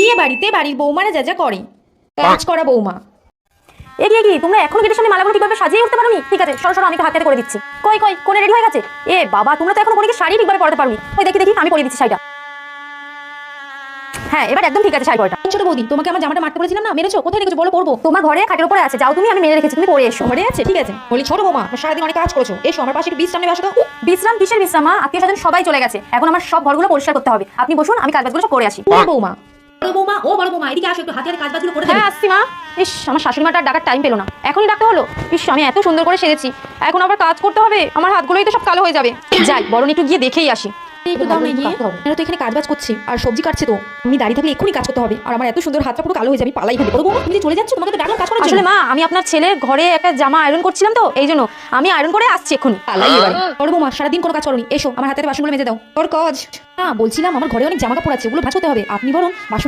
বিয়ে বাড়িতে বাড়ির বৌমারা যা যা করে, কাজ করা বৌমা। এগিয়ে গিয়ে তোমরা এখনো গেটের সামনে মালাগুলো ঠিকভাবে সাজিয়ে উঠতে পারোনি? ঠিক আছে, সরো সরো, আমি তো হাত হাতে করে দিচ্ছি। কই কই, কোনে রেডি হয়ে গেছে? এ বাবা, তোমরা তো এখনো কোনে শাড়ি ঠিকভাবে পরাতে পারোনি। ওই দেখি দেখি, আমি পরিয়ে দিচ্ছি শাড়িটা। হ্যাঁ, এবার একদম ঠিক আছে শাড়ি পরাটা। ছোট বৌদি, তোমাকে আমার জামাটা মারতে বলেছিলাম না, মেরেছো? কোথায় রেখেছো বলো, পরবো। তোমার ঘরে খাটের উপরে আছে, যাও তুমি, আমি মেরে রেখেছি, তুমি পরে এসো। ঘরে আছে, ঠিক আছে। বলি ছোট বৌমা, সারাদিন অনেক কাজ করেছো, এসো আমার পাশে একটু বিশ্রাম নেবে, আসো তো। বিশ্রাম কিসের বিশ্রাম মা? আত্মীয় স্বজন সবাই চলে গেছে, এখন আমার সব ঘরগুলো পরিষ্কার করতে হবে। আপনি বসুন, আমি কাজবাজগুলো সব করে আসি। বৌমা, বড় বৌমা, ও বড় বৌমা, এদিকে আসো, একটু হাতে হাতে কাজবাজগুলো করে দেবে। হ্যাঁ আসছি মা। ইস, আমার শাশুড়ি মাটা ডাকার টাইম পেলো না, এখনই ডাকতে হলো। ইস, আমি এত সুন্দর করে সেজেছি, এখন আবার কাজ করতে হবে, আমার হাতগুলোই তো সব কালো হয়ে যাবে। যাই, বরং একটু গিয়ে দেখেই আসি। একটু দাও না গিয়ে, তো এখানে কাজবাজ করছি আর সবজি কাটছে, তো আমি দাঁড়িয়ে থাকলে এক্ষুনি কাজ করতে হবে, আর আমার এত সুন্দর হাতটা পুরো কালো হয়ে যাবে, পালাই হবে। বড় বৌমা, তুমি যে চলে যাচ্ছ, তোমাকে তো ডাকলাম কাজ করার জন্য। আসলে মা, আমি আপনার ছেলের ঘরে একটা জামা আয়রন করছিলাম, তো এই জন্য আমি আয়রন করে আসছি এক্ষুনি। পালাই এবারে। বড় বৌমা, সারাদিন কোনো কাজ করোনি, এসো আমার হাতে বাসনগুলো মেজে দাও। তোর কাজ না, বলছিলাম আমার ঘরে অনেক জামা কাপড় আছে, ওগুলো ভাঁজ করতে হবে, আপনি বরং বাসন